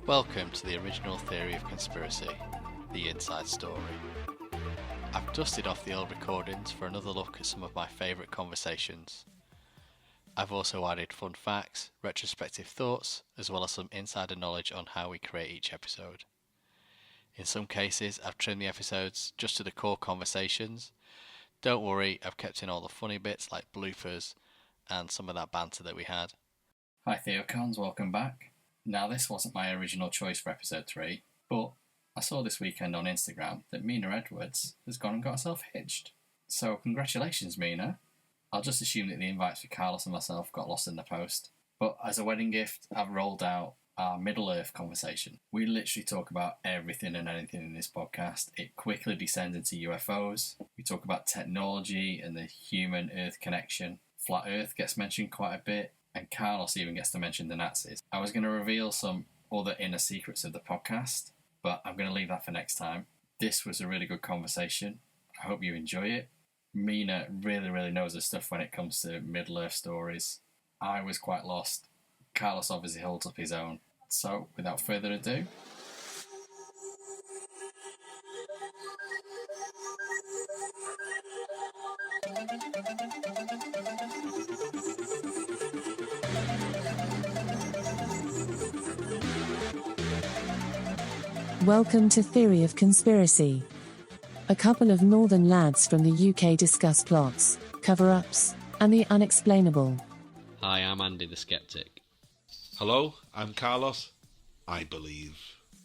Welcome to the original theory of conspiracy, the inside story. I've dusted off the old recordings for another look at some of my favourite conversations. I've also added fun facts, retrospective thoughts, as well as some insider knowledge on how we create each episode. In some cases, I've trimmed the episodes just to the core conversations. Don't worry, I've kept in all the funny bits like bloopers and some of that banter that we had. Hi TheoCons, welcome back. Now this wasn't my original choice for episode 3, but I saw this weekend on Instagram that Mina Edwards has gone and got herself hitched. So congratulations, Mina. I'll just assume that the invites for Carlos and myself got lost in the post. But as a wedding gift, I've rolled out our Middle-earth conversation. We literally talk about everything and anything in this podcast. It quickly descends into UFOs. We talk about technology and the human-Earth connection. Flat Earth gets mentioned quite a bit. And Carlos even gets to mention the Nazis. I was going to reveal some other inner secrets of the podcast, but I'm going to leave that for next time. This was a really good conversation. I hope you enjoy it. Mina really knows her stuff when it comes to Middle-earth stories. I was quite lost. Carlos obviously holds up his own. So, without further ado... Welcome to Theory of Conspiracy. A couple of northern lads from the UK discuss plots, cover-ups, and the unexplainable. Hi, I'm Andy the Skeptic. Hello, I'm Carlos. I believe.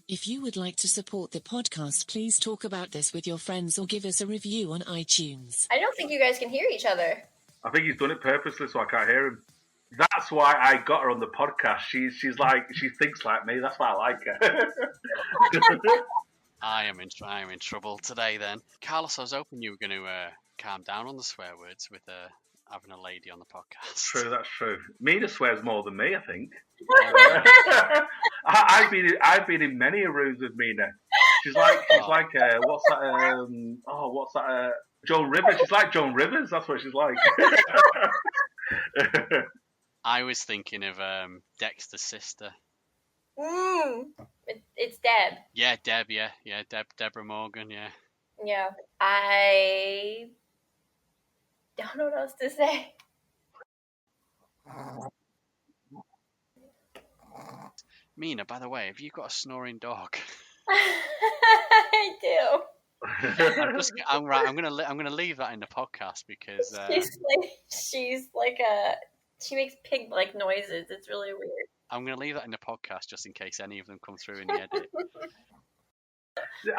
If you would like to support the podcast, please talk about this with your friends or give us a review on iTunes. I don't think you guys can hear each other. I think he's done it purposely so I can't hear him. That's why I got her on the podcast. She's like, she thinks like me. That's why I like her. I am in trouble today then. Carlos, I was hoping you were going to calm down on the swear words with having a lady on the podcast. True, that's true. Mina swears more than me, I think. I've been in many rooms with Mina. She's like what's that? Joan Rivers. She's like Joan Rivers. That's what she's like. I was thinking of Dexter's sister. It's Deb. Yeah, Deb. Yeah, Deborah Morgan. Yeah. Yeah. I don't know what else to say. Mina, by the way, have you got a snoring dog? I do. I'm gonna leave that in the podcast because she makes pig-like noises. It's really weird. I'm gonna leave that in the podcast just in case any of them come through in the edit.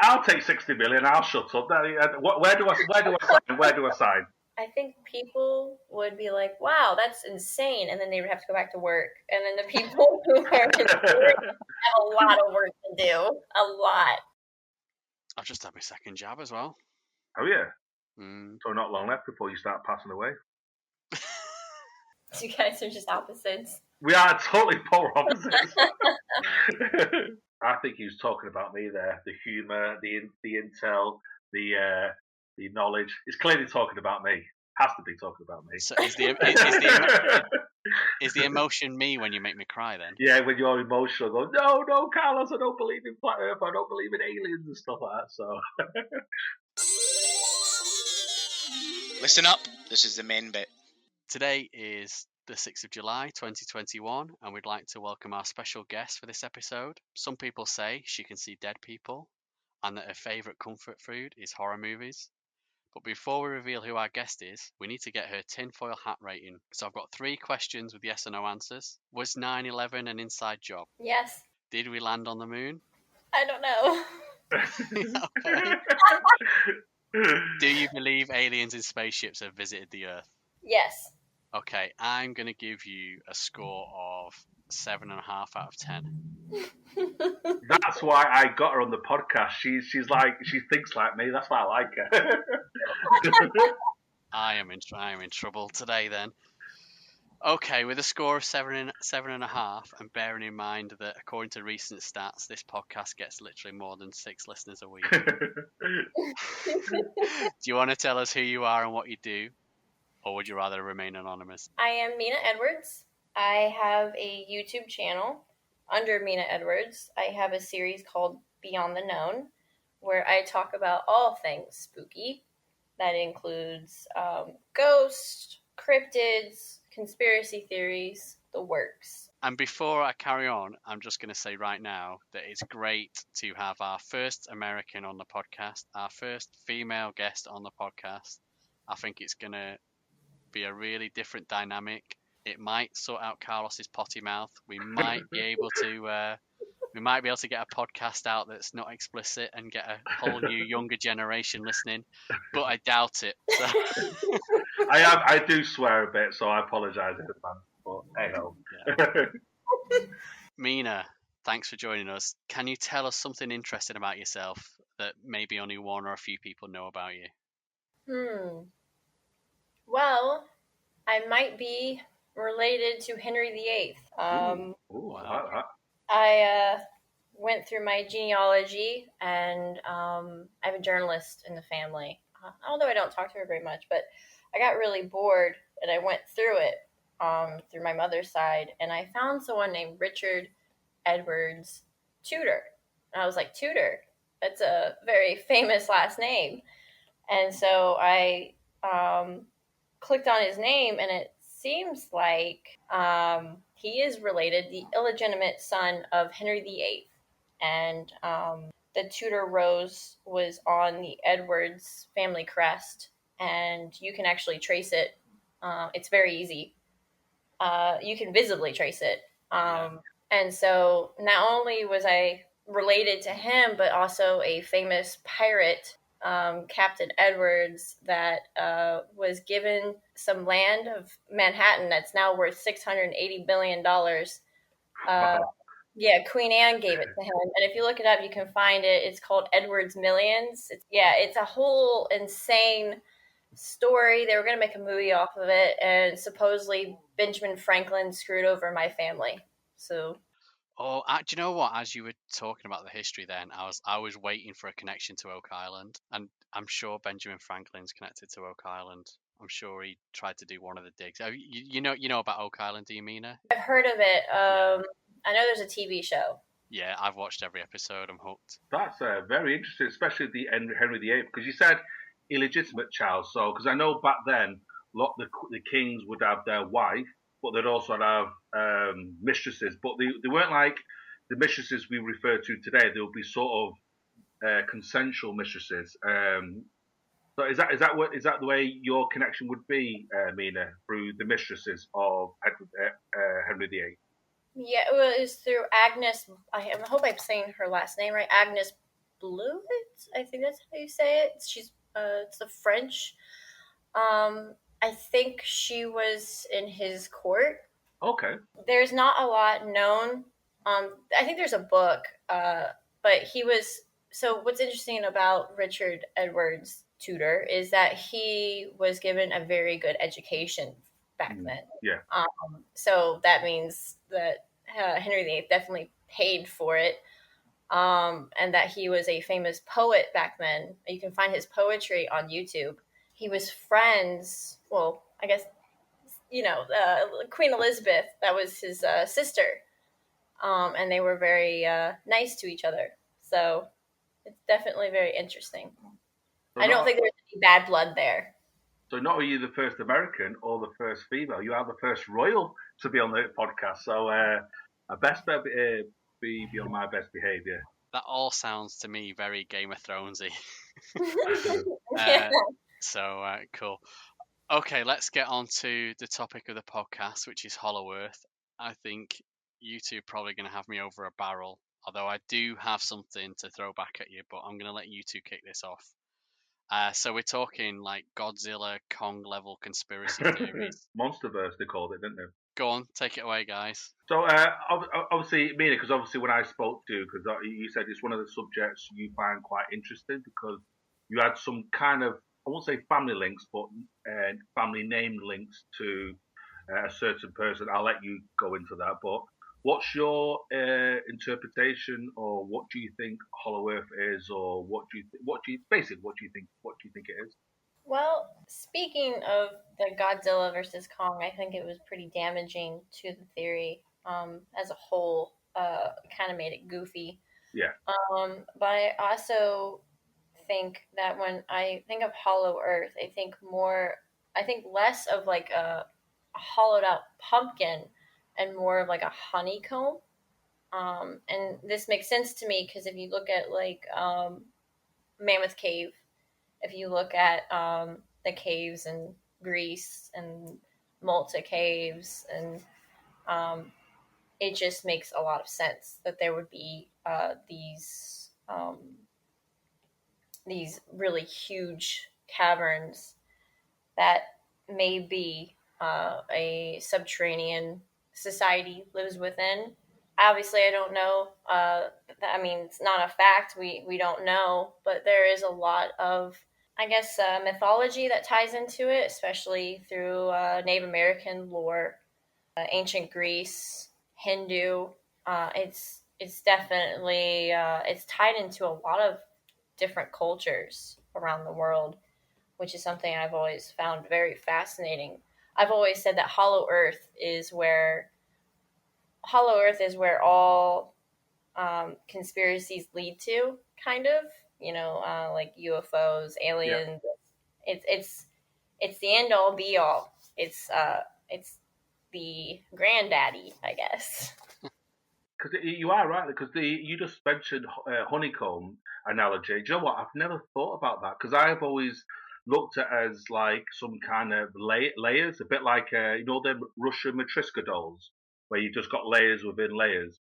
I'll take 60 million. I'll shut up. Where do I sign? I think people would be like, "Wow, that's insane," and then they would have to go back to work. And then the people who are considering have a lot of work to do. A lot. I've just had my second jab as well. Oh yeah. So not long left before you start passing away. You guys are just opposites. We are totally polar opposites. I think he was talking about me there. The humour, the intel, the knowledge. He's clearly talking about me. Has to be talking about me. So is the emotion me when you make me cry then? Yeah, when you're emotional, go, no, Carlos, I don't believe in flat Earth. I don't believe in aliens and stuff like that. So. Listen up. This is the main bit. Today is the 6th of July 2021 and we'd like to welcome our special guest for this episode. Some people say she can see dead people and that her favourite comfort food is horror movies. But before we reveal who our guest is, we need to get her tinfoil hat rating. So I've got 3 questions with yes or no answers. Was 9/11 an inside job? Yes. Did we land on the moon? I don't know. Okay. Do you believe aliens in spaceships have visited the Earth? Yes. Okay, I'm going to give you a score of 7.5 out of 10. That's why I got her on the podcast. She's like, she thinks like me. That's why I like her. I am in trouble today then. Okay, with a score of 7.5, and bearing in mind that according to recent stats, this podcast gets literally more than 6 listeners a week. Do you want to tell us who you are and what you do? Or would you rather remain anonymous? I am Mina Edwards. I have a YouTube channel under Mina Edwards, I have a series called Beyond the Known, where I talk about all things spooky. That includes ghosts, cryptids, conspiracy theories, the works. And before I carry on, I'm just going to say right now that it's great to have our first American on the podcast, our first female guest on the podcast. I think it's going to be a really different dynamic. It might sort out Carlos's potty mouth. We might be able to get a podcast out that's not explicit and get a whole new younger generation listening, but I doubt it. So. I do swear a bit, so I apologise in advance. But hey ho. Yeah. Mina, thanks for joining us. Can you tell us something interesting about yourself that maybe only one or a few people know about you? Well, I might be related to Henry VIII. Wow. I went through my genealogy, and I have a journalist in the family. Although I don't talk to her very much, but I got really bored, and I went through it through my mother's side, and I found someone named Richard Edwards Tudor. And I was like, Tudor? That's a very famous last name. And so I clicked on his name, and it seems like he is related, the illegitimate son of Henry VIII. And the Tudor rose was on the Edwards family crest, and you can actually trace it. It's very easy. You can visibly trace it. And so not only was I related to him, but also a famous pirate, Captain Edwards, that was given some land of Manhattan that's now worth $680 billion. Wow. Yeah, Queen Anne gave it to him. And if you look it up, you can find it. It's called Edward's Millions. It's a whole insane story. They were going to make a movie off of it, and supposedly Benjamin Franklin screwed over my family. So, do you know what? As you were talking about the history, then I was waiting for a connection to Oak Island, and I'm sure Benjamin Franklin's connected to Oak Island. I'm sure he tried to do one of the digs. You know about Oak Island, do you, Mina? I've heard of it. I know there's a TV show. Yeah, I've watched every episode. I'm hooked. That's very interesting, especially the Henry VIII, because you said illegitimate child. So, because I know back then, the kings would have their wife, but they'd also have mistresses. But they weren't like the mistresses we refer to today. They would be sort of consensual mistresses. So is that the way your connection would be, Mina, through the mistresses of Henry VIII? Yeah, it was through Agnes. I hope I'm saying her last name right. Agnes Blewett. I think that's how you say it. She's it's the French. I think she was in his court. Okay. There's not a lot known. I think there's a book, but he was. So what's interesting about Richard Edwards Tudor is that he was given a very good education back then. Yeah. So that means that Henry VIII definitely paid for it, and that he was a famous poet back then. You can find his poetry on YouTube. He was friends, well, I guess, Queen Elizabeth, that was his sister, and they were very nice to each other. So it's definitely very interesting. So I don't think there's any bad blood there. So not only are you the first American or the first female, you are the first royal to be on the podcast. So I best be on my best behaviour. That all sounds to me very Game of Thronesy. Yeah. So cool. Okay, let's get on to the topic of the podcast, which is Hollow Earth. I think you two are probably going to have me over a barrel, although I do have something to throw back at you, but I'm going to let you two kick this off. So we're talking like Godzilla, Kong level conspiracy theories. Monsterverse, they called it, didn't they? Go on, take it away, guys. So obviously, Mina, because obviously when I spoke to you, because you said it's one of the subjects you find quite interesting because you had some kind of, I won't say family links, but family name links to a certain person. I'll let you go into that. But what's your interpretation, or what do you think Hollow Earth is, or what do you think it is? Well, speaking of the Godzilla versus Kong, I think it was pretty damaging to the theory as a whole. kind of made it goofy. Yeah. But I also think that when I think of Hollow Earth, I think less of like a hollowed out pumpkin and more of like a honeycomb. And this makes sense to me because if you look at like Mammoth Cave, if you look at the caves in Greece and Malta caves, and it just makes a lot of sense that there would be these really huge caverns that maybe a subterranean society lives within. Obviously, I don't know. I mean, it's not a fact. We don't know, but there is a lot of, I guess, mythology that ties into it, especially through Native American lore, ancient Greece, Hindu. It's definitely it's tied into a lot of different cultures around the world, which is something I've always found very fascinating. I've always said that Hollow Earth is where all conspiracies lead to, kind of. Like UFOs, aliens. Yeah. It's the end all be all. It's the granddaddy, I guess. Because you are right, because you just mentioned honeycomb analogy. Do you know what? I've never thought about that because I've always looked at it as like some kind of layers, a bit like the Russian Matryoshka dolls, where you just got layers within layers.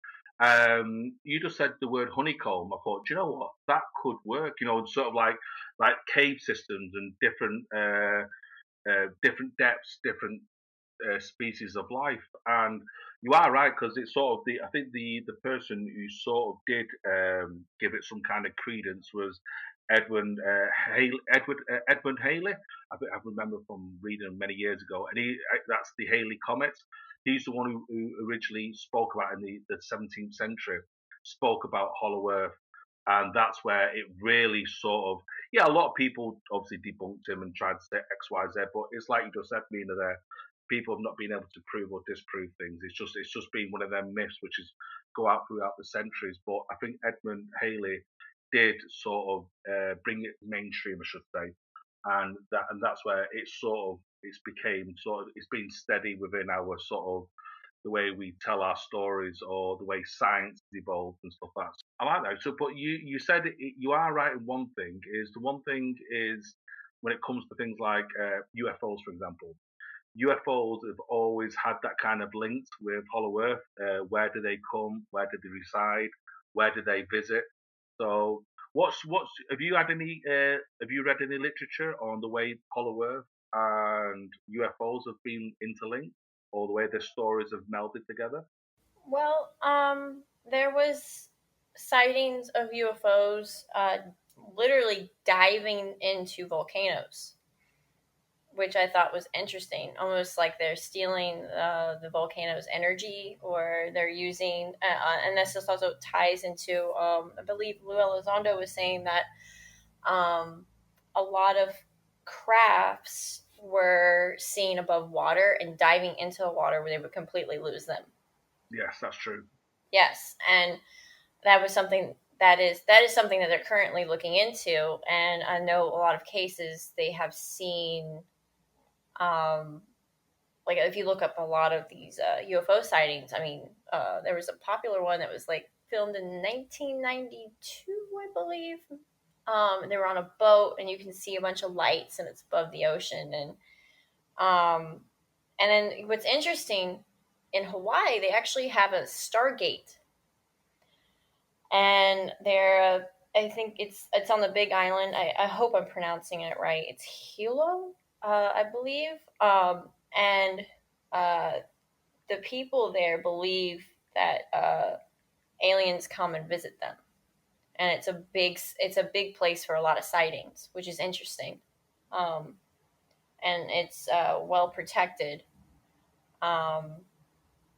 You just said the word honeycomb. I thought, do you know what? That could work. Sort of like cave systems and different depths, different species of life. And you are right because it's sort of I think the person who sort of did give it some kind of credence was Edmund Haley. I remember from reading him many years ago, and that's the Haley comet. He's the one who originally spoke about in the 17th century, spoke about Hollow Earth, and that's where it really sort of, yeah, a lot of people obviously debunked him and tried to say X, Y, Z, but it's like you just said, Mina, there, people have not been able to prove or disprove things. It's just been one of them myths which is go out throughout the centuries. But I think Edmund Haley did sort of bring it mainstream, I should say, and that's where it's been steady within our sort of the way we tell our stories or the way science has evolved and stuff like that. I like that. So, but you said you are right in one thing. One thing is when it comes to things like UFOs, for example. UFOs have always had that kind of link with Hollow Earth. Where do they come? Where do they reside? Where do they visit? So, what's have you had any? Have you read any literature on the way Hollow Earth and UFOs have been interlinked, or the way their stories have melded together? Well, there was sightings of UFOs literally diving into volcanoes, which I thought was interesting. Almost like they're stealing the volcano's energy, or they're using, and this also ties into, I believe Lou Elizondo was saying that a lot of crafts were seen above water and diving into the water where they would completely lose them. Yes, that's true. Yes, and that was something that is something that they're currently looking into, and I know a lot of cases they have seen. Like if you look up a lot of these UFO sightings, I mean, there was a popular one that was like filmed in 1992, I believe. And they were on a boat, and you can see a bunch of lights, and it's above the ocean, and then what's interesting in Hawaii, they actually have a Stargate, and they're I think it's on the Big Island. I hope I'm pronouncing it right. It's Hilo, I believe, and uh, the people there believe that aliens come and visit them, and it's a big place for a lot of sightings, which is interesting, and it's well protected. Um,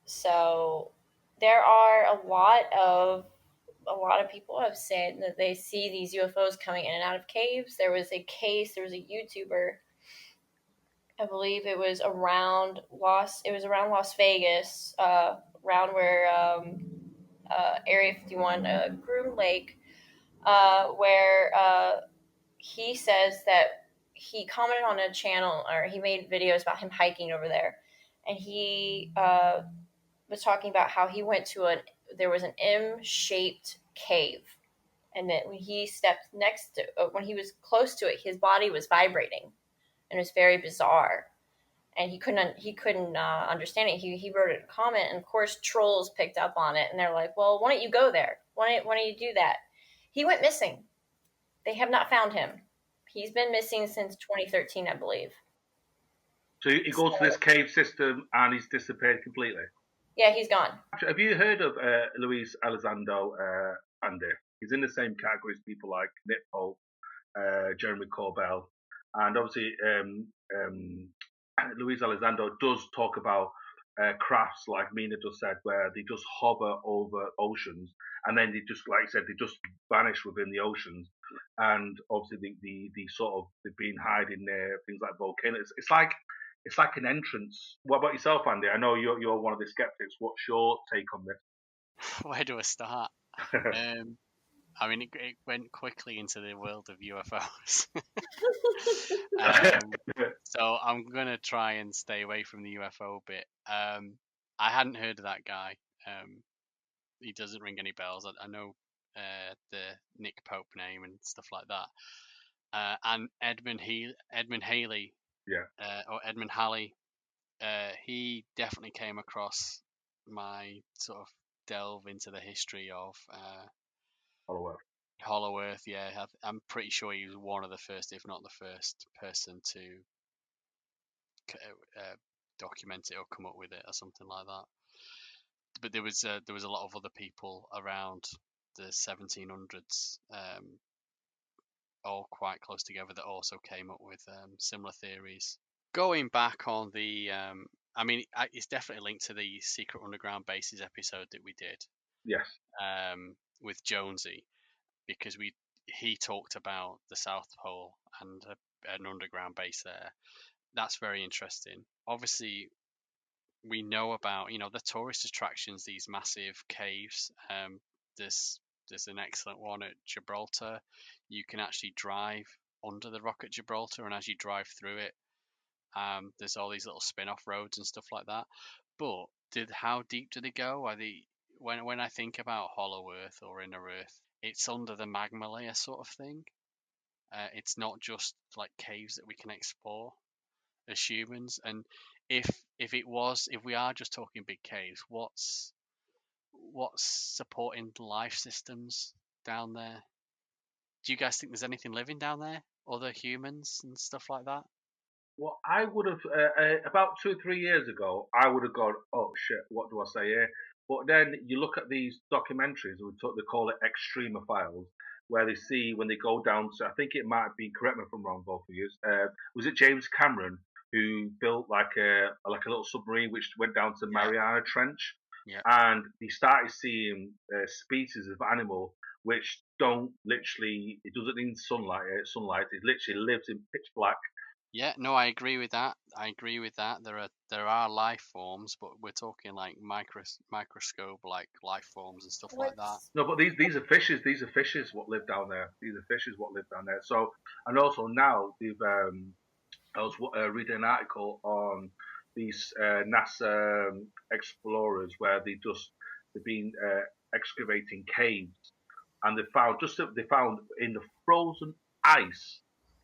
so there are a lot of people have said that they see these UFOs coming in and out of caves. There was a YouTuber, I believe it was around Las Vegas, around where Area 51, Groom Lake, where he says that he commented on a channel, or he made videos about him hiking over there, and he was talking about how he went to there was an M-shaped cave, and that when he stepped next to, when he was close to it, his body was vibrating, and it was very bizarre, and he couldn't understand it. He wrote a comment, and of course trolls picked up on it, and they're like, well, why don't you go there? Why don't you do that? He went missing. They have not found him. He's been missing since 2013, I believe. So he goes to this cave system and he's disappeared completely. Yeah, he's gone. Have you heard of Luis Elizondo, Andy? He's in the same category as people like Nick Pope, Jeremy Corbell, and obviously Luis Elizondo does talk about crafts like Mina just said, where they just hover over oceans and then they just, like I said, they just vanish within the oceans. And obviously the sort of they've been hiding there, things like volcanoes. It's like an entrance. What about yourself, Andy? I know you're one of the skeptics. What's your take on this? Where do I start? I mean, it went quickly into the world of UFOs. So I'm going to try and stay away from the UFO bit. I hadn't heard of that guy. He doesn't ring any bells. I know the Nick Pope name and stuff like that. And Edmund Haley, or Edmund Halley, he definitely came across my sort of delve into the history of Hollow Earth. Yeah, I'm pretty sure he was one of the first, if not the first person to document it or come up with it or something like that. But there was a lot of other people around the 1700s, all quite close together, that also came up with similar theories. Going back on the, I mean, it's definitely linked to the Secret Underground Bases episode that we did. Yes. With Jonesy, because he talked about the South Pole and an underground base there. That's very interesting. Obviously, we know about, the tourist attractions, these massive caves. There's an excellent one at Gibraltar. You can actually drive under the rock at Gibraltar, and as you drive through it, there's all these little spin-off roads and stuff like that. But how deep do they go? When I think about Hollow Earth or Inner Earth, it's under the magma layer sort of thing. It's not just like caves that we can explore as humans. And if we are just talking big caves, what's supporting life systems down there? Do you guys think there's anything living down there, other humans and stuff like that? Well, I would have about 2 or 3 years ago. I would have gone, oh shit, what do I say here? But then you look at these documentaries, they call it Extremophiles, where they see when they go down to, I think it might have been, correct me if I'm wrong, both of you, was it James Cameron who built like a little submarine which went down to Mariana Trench? Yeah. And he started seeing species of animal which don't literally, it doesn't need sunlight, it literally lives in pitch black. Yeah, no, I agree with that. There are life forms, but we're talking like microscope like life forms and stuff like that. No, but these are fishes. These are fishes what live down there. So, and also now I was reading an article on these NASA explorers where they've been excavating caves, and they found in the frozen ice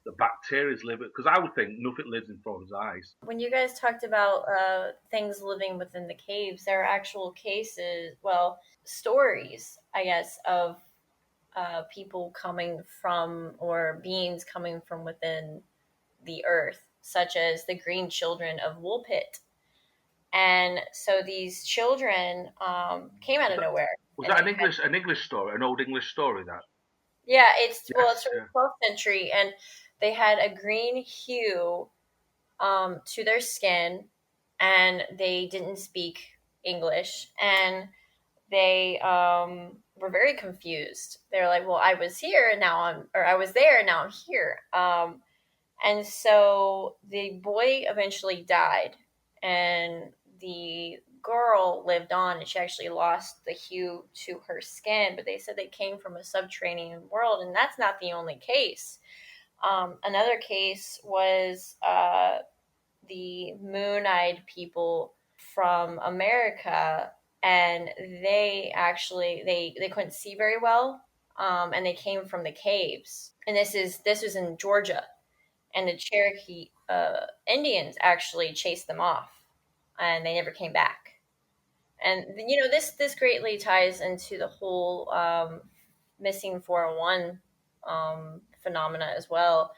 the bacteria live, because I would think nothing lives in frozen ice. When you guys talked about things living within the caves, there are actual cases, stories, I guess, of people coming from, or beings coming from within the earth, such as the green children of Woolpit. And so these children came out of nowhere. Was that an English story, an old English story? That? Yeah, it's from the 12th century, and they had a green hue to their skin, and they didn't speak English, and they were very confused. They're like, "Well, I was here, and I was there, and now I'm here." And so the boy eventually died, and the girl lived on, and she actually lost the hue to her skin, but they said they came from a subterranean world, and that's not the only case. Another case was the moon-eyed people from America, and they actually they couldn't see very well, and they came from the caves. And this was in Georgia, and the Cherokee Indians actually chased them off, and they never came back. And this greatly ties into the whole missing 401 phenomena as well.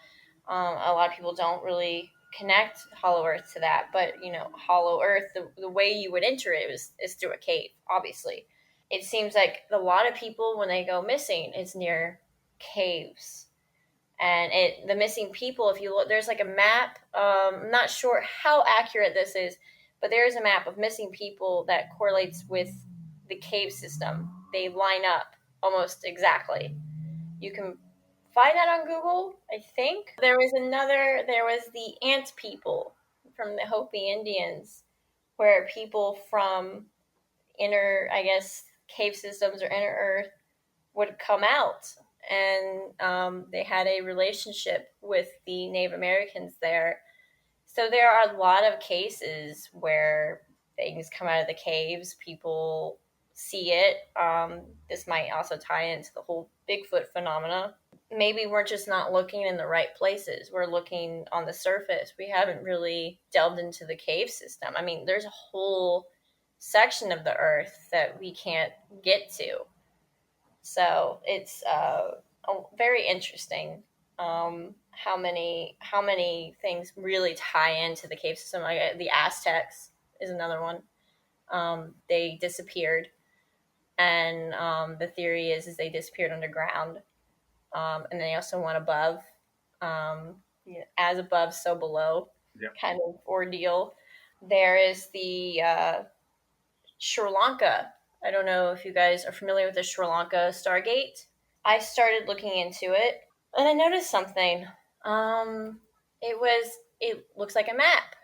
A lot of people don't really connect Hollow Earth to that, but Hollow Earth, the way you would enter it is through a cave. Obviously, it seems like a lot of people, when they go missing, it's near caves. And the missing people, if you look, there's like a map. I'm not sure how accurate this is, but there is a map of missing people that correlates with the cave system. They line up almost exactly. You can find that on Google, I think. There was the Ant people from the Hopi Indians, where people from inner, I guess, cave systems or inner Earth would come out, and they had a relationship with the Native Americans there. So there are a lot of cases where things come out of the caves, people see it. This might also tie into the whole Bigfoot phenomena. Maybe we're just not looking in the right places. We're looking on the surface. We haven't really delved into the cave system. I mean, there's a whole section of the earth that we can't get to. So it's very interesting how many things really tie into the cave system. Like the Aztecs is another one. They disappeared, and the theory is they disappeared underground, and they also went above. As above, so below, kind of ordeal. There is the Sri Lanka. I don't know if you guys are familiar with the Sri Lanka Stargate. I started looking into it, and I noticed something. It looks like a map,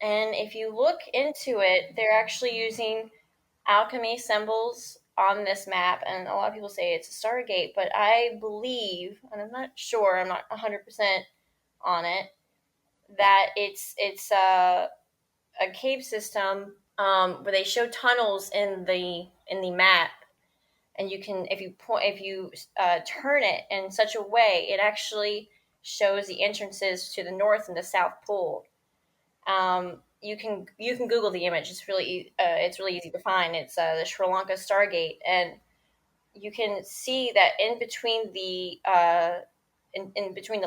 and if you look into it, they're actually using alchemy symbols on this map, and a lot of people say it's a Stargate, but I believe, and I'm not sure, I'm not 100% on it, that it's a cave system where they show tunnels in the map, and you can, if you turn it in such a way, it actually shows the entrances to the North and the South Pole. You can Google the image. It's really easy to find. It's the Sri Lanka Stargate, and you can see that in between the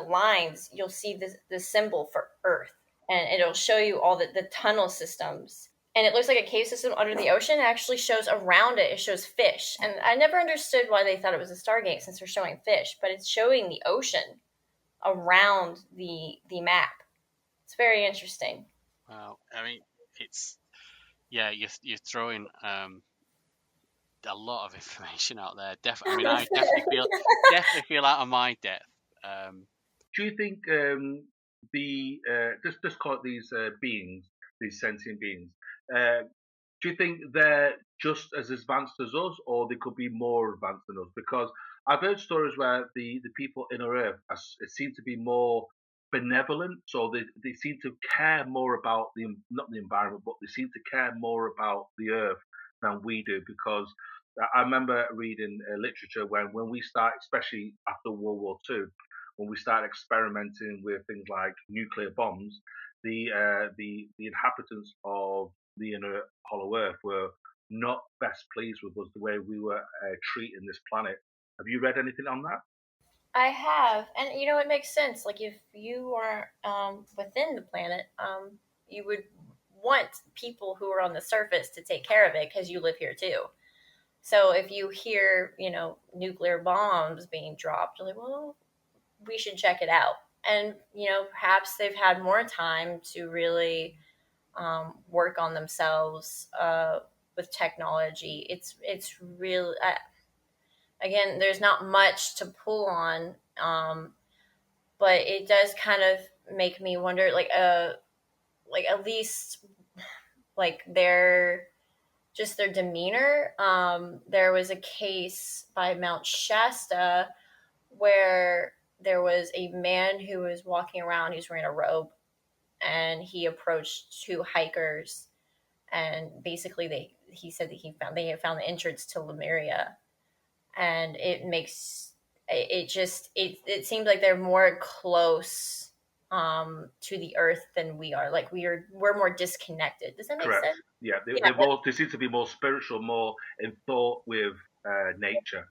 lines, you'll see the symbol for Earth, and it'll show you all the tunnel systems. And it looks like a cave system under the ocean. It actually shows around it. It shows fish. And I never understood why they thought it was a Stargate since they're showing fish, but it's showing the ocean around the map. It's very interesting. Wow. I mean, it's, you're throwing a lot of information out there. I mean, I definitely feel out of my depth. Do you think just call it these beings, these sentient beings? Do you think they're just as advanced as us, or they could be more advanced than us? Because I've heard stories where the people in our Earth seem to be more benevolent, so they seem to care more about not the environment, but they seem to care more about the Earth than we do. Because I remember reading literature when we start, especially after World War II, when we started experimenting with things like nuclear bombs, the inhabitants of the inner hollow earth were not best pleased with us the way we were treating this planet. Have you read anything on that? I have, and it makes sense. Like if you are within the planet, you would want people who are on the surface to take care of it because you live here too. So if you hear, nuclear bombs being dropped, you're like, well, we should check it out. And perhaps they've had more time to really work on themselves with technology. It's really again, there's not much to pull on, but it does kind of make me wonder, like at least like their just their demeanor. There was a case by Mount Shasta where there was a man who was walking around. He was wearing a robe, and he approached two hikers, and basically he said that they had found the entrance to Lemuria, and it seems like they're more close to the earth than we are. Like we're more disconnected. Does that make Correct. sense? Yeah, Yeah, they seem to be more spiritual, more in thought with nature.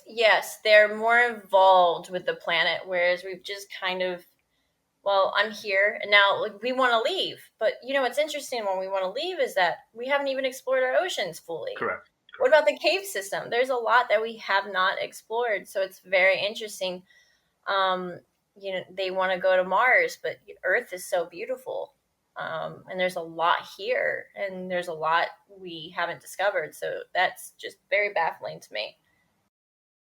yes, they're more involved with the planet, whereas we've just kind of, well, I'm here and now, like, we want to leave. But what's interesting when we want to leave is that we haven't even explored our oceans fully. Correct. What about the cave system? There's a lot that we have not explored, so it's very interesting. They want to go to Mars, but Earth is so beautiful. And there's a lot here, and there's a lot we haven't discovered. So that's just very baffling to me.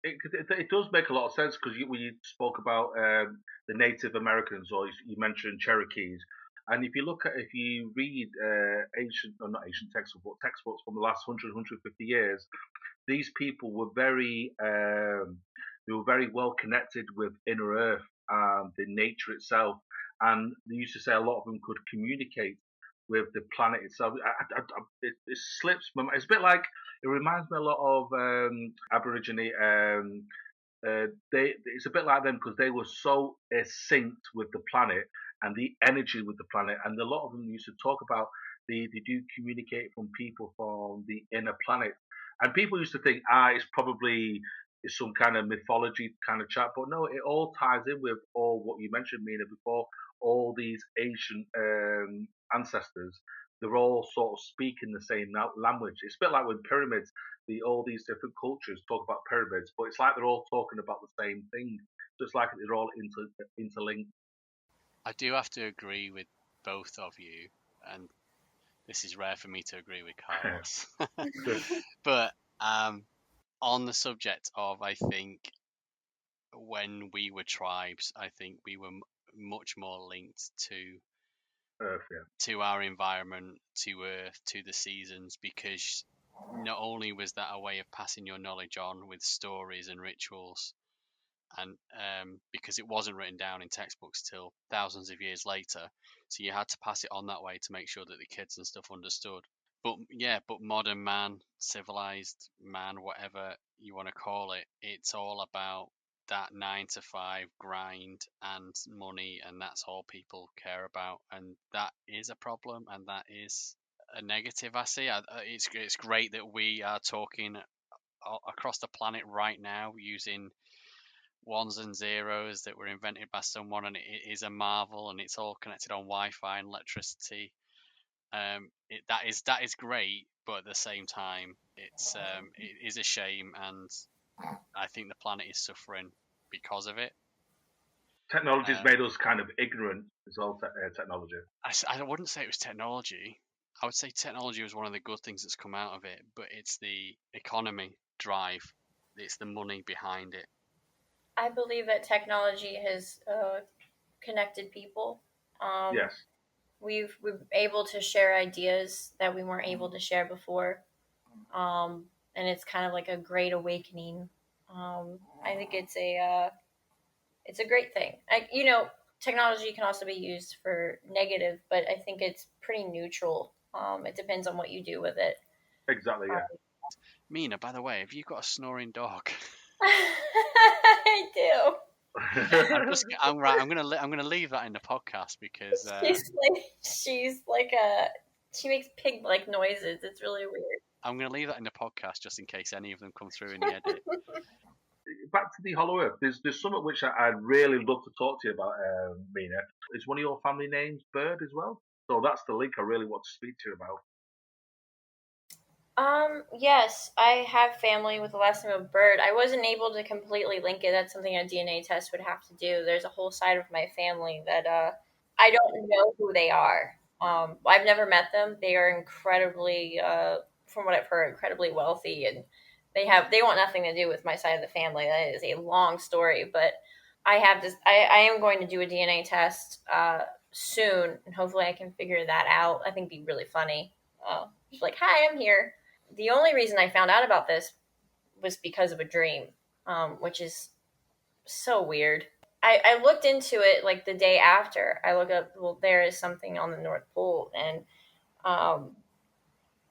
It does make a lot of sense because when you spoke about the Native Americans, or you mentioned Cherokees, and if you read ancient, or not ancient textbooks, but textbooks from the last 100, 150 years, these people were they were very well connected with inner earth and the nature itself, and they used to say a lot of them could communicate with the planet itself. It slips my mind. It's a bit like, it reminds me a lot of Aborigine. It's a bit like them because they were so synced with the planet and the energy with the planet, and a lot of them used to talk about they do communicate from people from the inner planet, and people used to think it's some kind of mythology kind of chat, but no, it all ties in with all what you mentioned, Mina, before. All these ancient ancestors, they're all sort of speaking the same language. It's a bit like when pyramids, all these different cultures talk about pyramids, but it's like they're all talking about the same thing. So it's like they're all interlinked. I do have to agree with both of you, and this is rare for me to agree with Carlos. But on the subject of, I think, when we were tribes, I think we were much more linked to Earth, yeah. to our environment, to Earth, to the seasons, because not only was that a way of passing your knowledge on with stories and rituals, and because it wasn't written down in textbooks till thousands of years later, so you had to pass it on that way to make sure that the kids and stuff understood. But modern man, civilized man, whatever you want to call it, it's all about that 9 to 5 grind and money, and that's all people care about, and that is a problem, and that is a negative. I see. It's great that we are talking across the planet right now using ones and zeros that were invented by someone, and it is a marvel, and it's all connected on Wi-Fi and electricity. That is great, but at the same time, it is a shame, and I think the planet is suffering because of it. Technology's made us kind of ignorant. It's all technology. I wouldn't say it was technology. I would say technology was one of the good things that's come out of it, but it's the economy drive. It's the money behind it. I believe that technology has connected people. Yes. We're able to share ideas that we weren't able to share before, and it's kind of like a great awakening. I think it's a great thing. Technology can also be used for negative, but I think it's pretty neutral. It depends on what you do with it. Exactly. Yeah. Mina, by the way, have you got a snoring dog? I do. I'm gonna leave that in the podcast because she makes pig like noises. It's really weird. I'm gonna leave that in the podcast just in case any of them come through in the edit. Back to the Hollow Earth. There's something which I'd really love to talk to you about, Mina. Is one of your family names Bird as well? So that's the link I really want to speak to you about. Yes, I have family with the last name of Bird. I wasn't able to completely link it. That's something a DNA test would have to do. There's a whole side of my family that I don't know who they are. I've never met them. They are incredibly, from what I've heard, incredibly wealthy, and they want nothing to do with my side of the family. That is a long story, but I have this. I am going to do a DNA test soon, and hopefully I can figure that out. I think it'd be really funny. She's like, "Hi, I'm here." the only reason I found out about this was because of a dream, which is so weird. I looked into it like the day after. I look up, well, there is something on the North Pole, and um,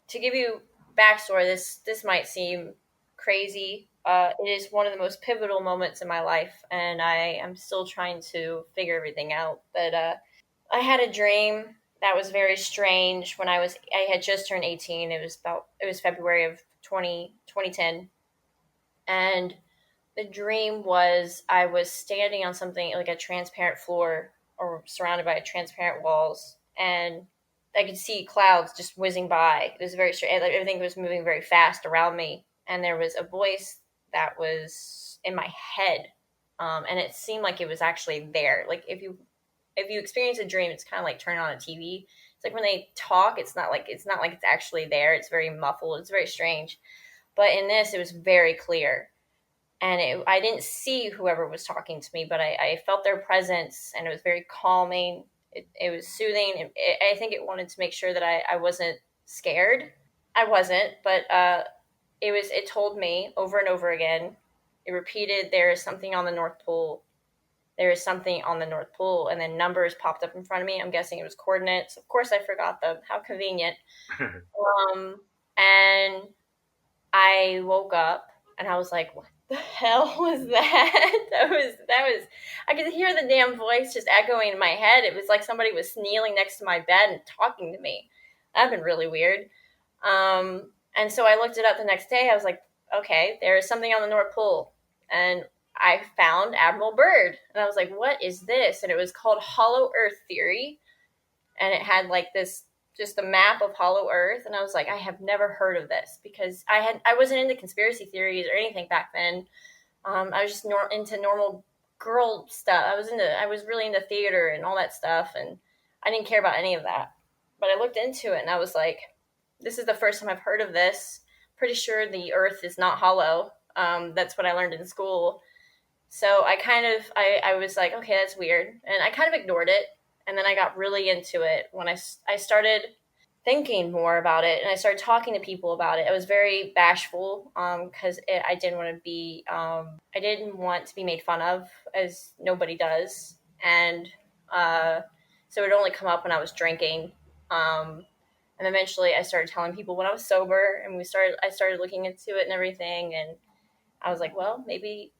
to give you backstory, this might seem crazy. It is one of the most pivotal moments in my life, and I am still trying to figure everything out. But I had a dream that was very strange when I had just turned 18. It was February of 2010, and the dream was I was standing on something like a transparent floor or surrounded by transparent walls, and I could see clouds just whizzing by. It was very strange. Everything was moving very fast around me, and there was a voice that was in my head, and it seemed like it was actually there. Like if you experience a dream, it's kind of like turning on a TV. It's like when they talk, it's not like it's actually there. It's very muffled. It's very strange. But in this, it was very clear, and I didn't see whoever was talking to me, but I felt their presence, and it was very calming. It was soothing. I think it wanted to make sure that I wasn't scared. I wasn't, but it told me over and over again. It repeated, "There is something on the North Pole. There is something on the North Pole," and then numbers popped up in front of me. I'm guessing it was coordinates. Of course, I forgot them. How convenient. And I woke up and I was like, "What the hell was that?" That was. I could hear the damn voice just echoing in my head. It was like somebody was kneeling next to my bed and talking to me. That'd been really weird. And so I looked it up the next day. I was like, "Okay, there is something on the North Pole," and I found Admiral Byrd, and I was like, "What is this?" And it was called Hollow Earth Theory, and it had like this just a map of Hollow Earth, and I was like, I have never heard of this because I wasn't into conspiracy theories or anything back then. I was just into normal girl stuff. I was really into theater and all that stuff, and I didn't care about any of that. But I looked into it, and I was like, this is the first time I've heard of this. Pretty sure the Earth is not hollow. That's what I learned in school. So I was like, okay, that's weird, and I kind of ignored it. And then I got really into it when I started thinking more about it, and I started talking to people about it. I was very bashful because I didn't want to be I didn't want to be made fun of, as nobody does, and so it would only come up when I was drinking. And eventually, I started telling people when I was sober, and I started looking into it and everything, and I was like, well, maybe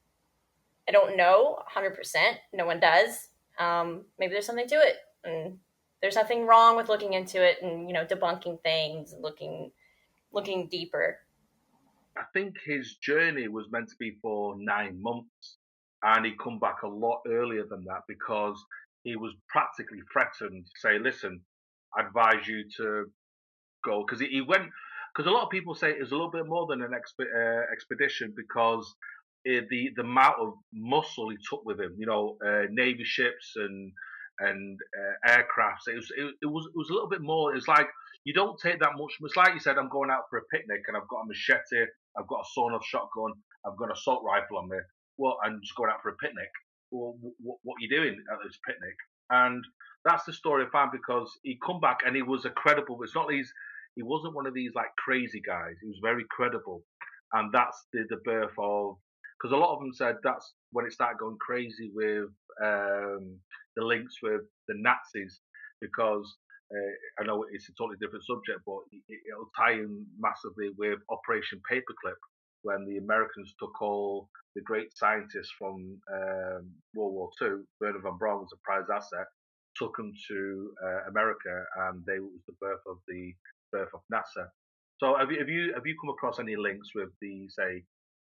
I don't know 100%. No one does. Maybe there's something to it, and there's nothing wrong with looking into it and debunking things, and looking deeper. I think his journey was meant to be for 9 months, and he come back a lot earlier than that because he was practically threatened to say, "Listen, I advise you to go," because he went. Because a lot of people say it was a little bit more than an expedition because the amount of muscle he took with him, navy ships and aircrafts. It was a little bit more. It's like you don't take that much. It's like you said, I'm going out for a picnic and I've got a machete, I've got a sawn-off shotgun, I've got an assault rifle on me. Well, I'm just going out for a picnic. Well, what are you doing at this picnic? And that's the story I found because he come back and he was a credible. It's not these. He wasn't one of these like crazy guys. He was very credible, and that's the birth of. Because a lot of them said that's when it started going crazy with the links with the Nazis, because I know it's a totally different subject, but it'll tie in massively with Operation Paperclip when the Americans took all the great scientists from World War II. Wernher von Braun was a prize asset, took them to America, and they was the birth of NASA. So have you come across any links with the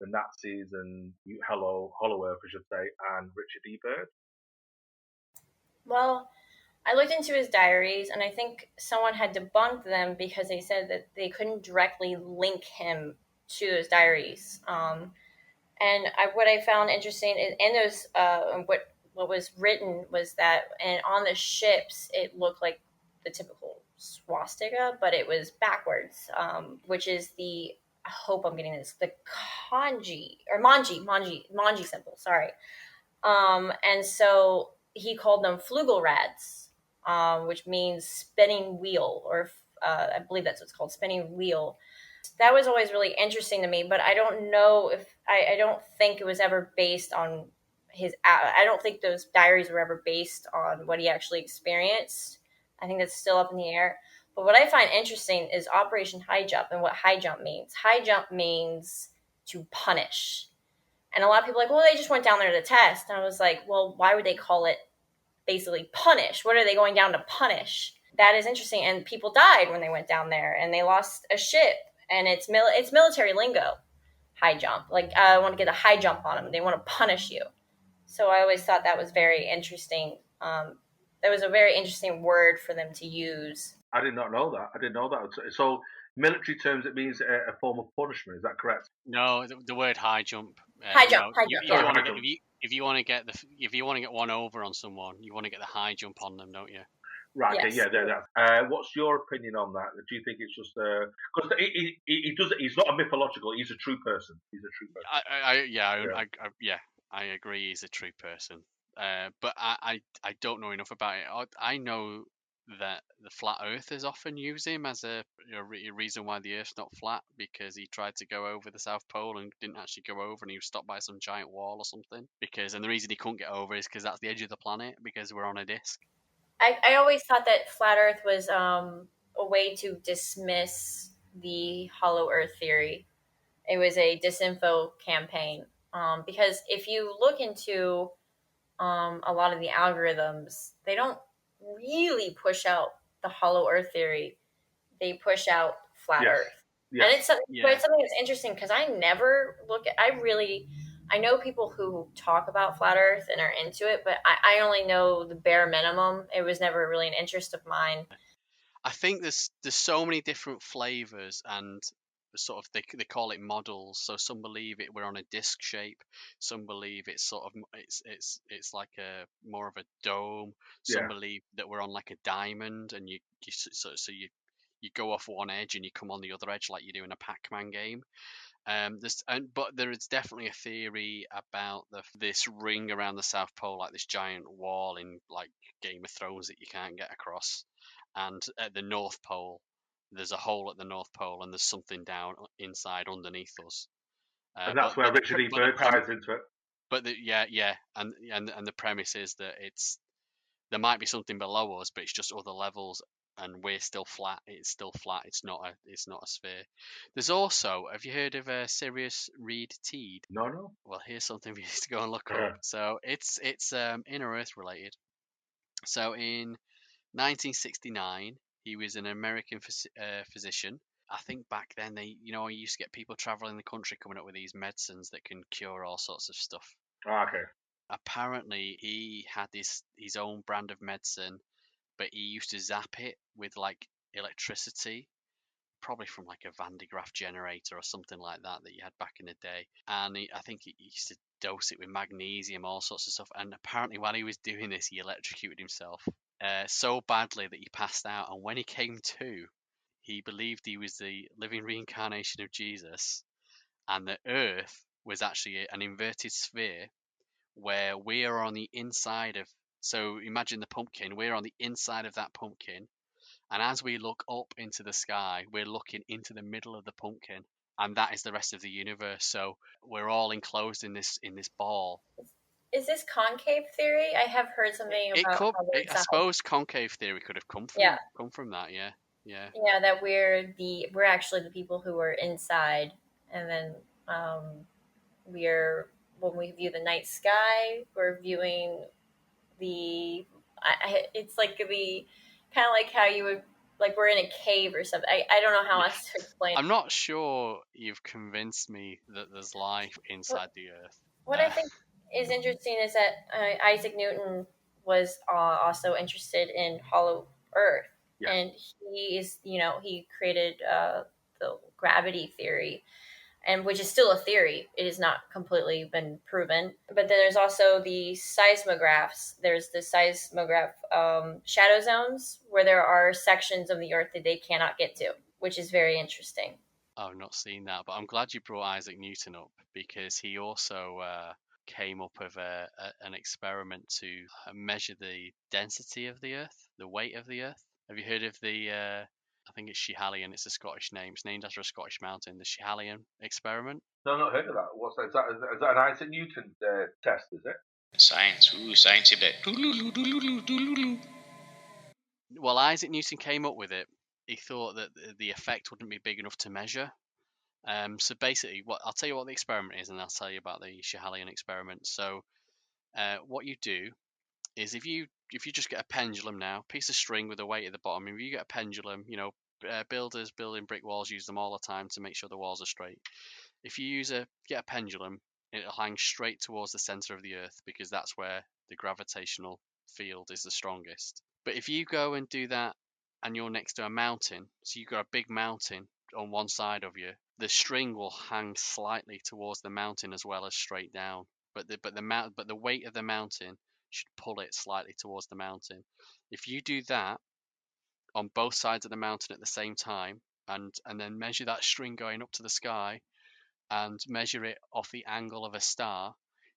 Nazis and Hollow Earth, I should say, and Richard E. Byrd? Well, I looked into his diaries, and I think someone had debunked them because they said that they couldn't directly link him to those diaries. And what I found interesting in those, what was written was that, and on the ships, it looked like the typical swastika, but it was backwards, which is I hope I'm getting this, the kanji or manji symbol. Sorry. And so he called them flugelrads, which means spinning wheel, or I believe that's what's called, spinning wheel. That was always really interesting to me, but I don't know if I don't think it was ever based on I don't think those diaries were ever based on what he actually experienced. I think that's still up in the air. But what I find interesting is Operation High Jump and what high jump means. High jump means to punish. And a lot of people are like, well, they just went down there to test. And I was like, well, why would they call it basically punish? What are they going down to punish? That is interesting. And people died when they went down there, and they lost a ship. And it's military lingo, high jump. Like, I want to get a high jump on them. They want to punish you. So I always thought that was very interesting. That was a very interesting word for them to use. I did not know that. I didn't know that. So, military terms, it means a form of punishment. Is that correct? No, the word high jump. High jump. If you want to get one over on someone, you want to get the high jump on them, don't you? Right. Yes. Okay, yeah. What's your opinion on that? Do you think it's just because he does? He's not a mythological. He's a true person. He's a true person. I agree. He's a true person. But I don't know enough about it. I know that the flat earthers often use him as a reason why the Earth's not flat, because he tried to go over the South Pole and didn't actually go over, and he was stopped by some giant wall or something. And the reason he couldn't get over is because that's the edge of the planet, because we're on a disc. I always thought that flat Earth was a way to dismiss the hollow Earth theory. It was a disinfo campaign, because if you look into a lot of the algorithms, they don't really push out the hollow Earth theory. They push out flat Yes. Earth, Yes. and it's something that's interesting because I never look at. I know people who talk about flat Earth and are into it, but I only know the bare minimum. It was never really an interest of mine. I think there's so many different flavors, and sort of they call it models. So some believe we're on a disc shape, some believe it's sort of it's like a more of a dome. Some Yeah. believe that we're on like a diamond, and you go off one edge and you come on the other edge like you do in a Pac-Man game. But there is definitely a theory about this ring around the South Pole, like this giant wall in like Game of Thrones that you can't get across. And at the North Pole, there's a hole at the North Pole, and there's something down inside underneath us. And that's where Richard E. Byrd ties into it. But and the premise is that there might be something below us, but it's just other levels, and we're still flat. It's still flat. It's not a sphere. There's also, have you heard of Sirius Reed Teed? No. Well, here's something for you to go and look up. So it's inner Earth related. So in 1969, he was an American physician. I think back then I used to get people traveling the country coming up with these medicines that can cure all sorts of stuff. Okay. Apparently, he had his own brand of medicine, but he used to zap it with like electricity, probably from like a Van de Graaff generator or something like that you had back in the day. And I think he used to dose it with magnesium, all sorts of stuff. And apparently, while he was doing this, he electrocuted himself so badly that he passed out. And when he came to, he believed he was the living reincarnation of Jesus, and the Earth was actually an inverted sphere where we are on the inside of. So imagine the pumpkin. We're on the inside of that pumpkin, and as we look up into the sky, we're looking into the middle of the pumpkin, and that is the rest of the universe. So we're all enclosed in this ball. Is this concave theory? I have heard something about. I suppose concave theory could have come from that. Yeah. That we're actually the people who are inside, and then when we view the night sky, we're viewing it's like the kind of like how you would like we're in a cave or something. I don't know how else to explain. I'm not sure you've convinced me that there's life inside the Earth. What I think is interesting is that Isaac Newton was also interested in hollow Earth, and he created the gravity theory, and which is still a theory. It has not completely been proven. But then there's also the seismographs. There's the seismograph shadow zones where there are sections of the Earth that they cannot get to, which is very interesting. I've not seen that, but I'm glad you brought Isaac Newton up, because he also came up with an experiment to measure the density of the Earth, the weight of the Earth. Have you heard of the I think it's Schiehallion. It's a Scottish name. It's named after a Scottish mountain. The Schiehallion experiment. No, I've not heard of that. What's that? Is that an Isaac Newton test, is it? Science. Ooh, science bit. Well, Isaac Newton came up with it. He thought that the effect wouldn't be big enough to measure. So basically, I'll tell you what the experiment is, and I'll tell you about the Schiehallion experiment. So, what you do is if you just get a pendulum now, piece of string with a weight at the bottom. If you get a pendulum, builders building brick walls use them all the time to make sure the walls are straight. If you get a pendulum, it'll hang straight towards the center of the earth because that's where the gravitational field is the strongest. But if you go and do that and you're next to a mountain, so you've got a big mountain on one side of you, the string will hang slightly towards the mountain as well as straight down. But the weight of the mountain should pull it slightly towards the mountain. If you do that on both sides of the mountain at the same time, and then measure that string going up to the sky, and measure it off the angle of a star,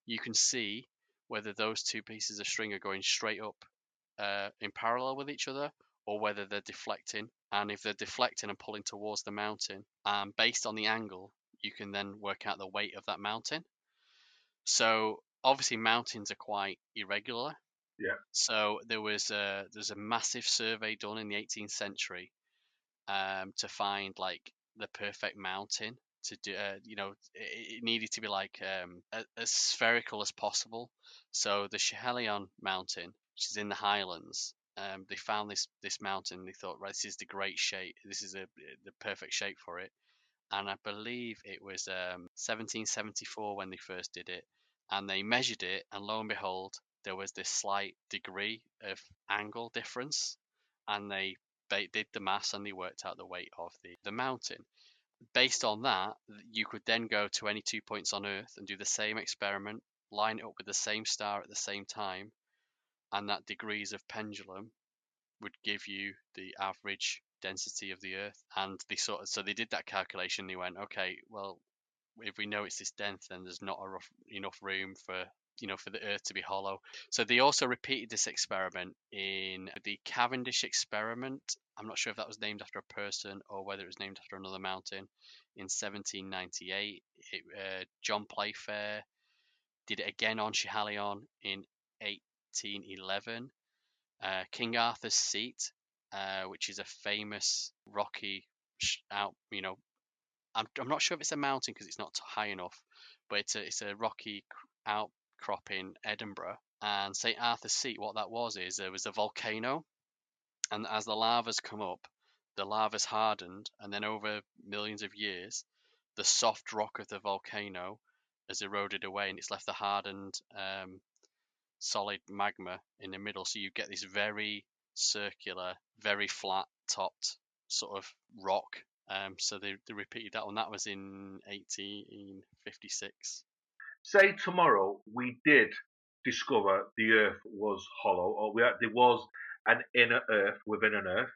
you can see whether those two pieces of string are going straight up in parallel with each other, or whether they're deflecting. And if they're deflecting and pulling towards the mountain, based on the angle, you can then work out the weight of that mountain. So obviously mountains are quite irregular. Yeah. So there's a massive survey done in the 18th century to find like the perfect mountain to do. It needed to be like as spherical as possible. So the Schiehallion mountain, which is in the Highlands, they found this mountain. They thought, right, this is the great shape. This is the perfect shape for it. And I believe it was 1774 when they first did it, and they measured it, and lo and behold, there was this slight degree of angle difference, and they did the maths and they worked out the weight of the mountain. Based on that, you could then go to any 2 points on Earth and do the same experiment, line it up with the same star at the same time, and that degrees of pendulum would give you the average density of the Earth. And so they did that calculation. They went, okay, well, if we know it's this dense, then there's not enough room for the Earth to be hollow. So they also repeated this experiment in the Cavendish experiment. I'm not sure if that was named after a person or whether it was named after another mountain. In 1798, John Playfair did it again on Schiehallion in 1811. King Arthur's Seat, which is a famous rocky I'm not sure if it's a mountain because it's not high enough, but it's a rocky outcrop in Edinburgh. And St. Arthur's Seat, what that was is there was a volcano, and as the lava's come up, the lava's hardened, and then over millions of years, the soft rock of the volcano has eroded away, and it's left the hardened solid magma in the middle. So you get this very circular, very flat topped sort of rock. So they repeated that one. That was in 1856. Say tomorrow we did discover the Earth was hollow, or there was an inner Earth within an Earth.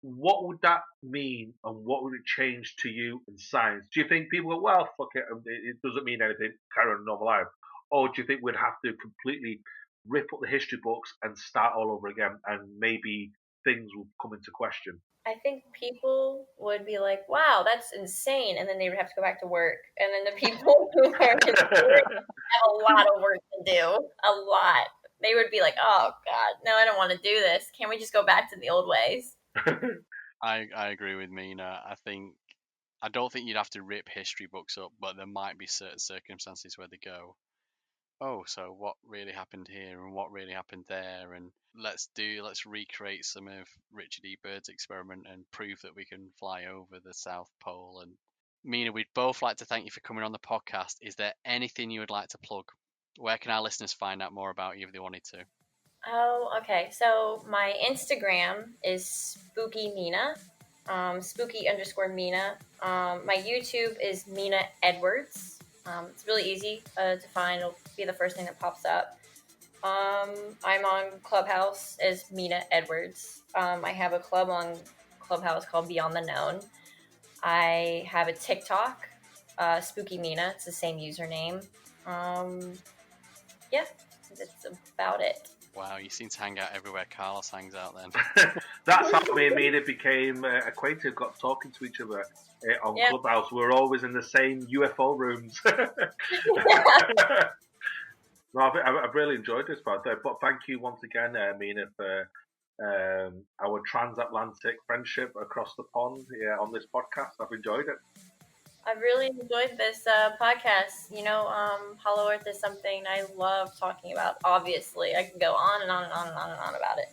What would that mean, and what would it change to you in science? Do you think people go, well, fuck it, it doesn't mean anything, carry on normal life? Or do you think we'd have to completely rip up the history books and start all over again, and maybe things will come into question? I think people would be like, wow, that's insane. And then they would have to go back to work. And then the people who are in work have a lot of work to do. A lot. They would be like, oh, God, no, I don't want to do this. Can't we just go back to the old ways? I agree with Mina. I don't think you'd have to rip history books up, but there might be certain circumstances where they go, oh, so what really happened here and what really happened there, and let's recreate some of Richard E. Byrd's experiment and prove that we can fly over the South Pole. And Mina, we'd both like to thank you for coming on the podcast. Is there anything you would like to plug? Where can our listeners find out more about you if they wanted to? Oh, okay. So my Instagram is Spooky Mina, Spooky_Mina. My YouTube is Mina Edwards. It's really easy to find. It'll be the first thing that pops up. I'm on Clubhouse as Mina Edwards. I have a club on Clubhouse called Beyond the Known. I have a TikTok, Spooky Mina. It's the same username. Yeah, that's about it. Wow, you seem to hang out everywhere Carlos hangs out then. That's how me and Mina became acquainted, got talking to each other on Yeah. Clubhouse. We were always in the same UFO rooms. No, I've really enjoyed this part, but thank you once again, Mina, for our transatlantic friendship across the pond on this podcast. I've enjoyed it. I've really enjoyed this podcast. Hollow Earth is something I love talking about. Obviously, I can go on and on and on and on and on about it.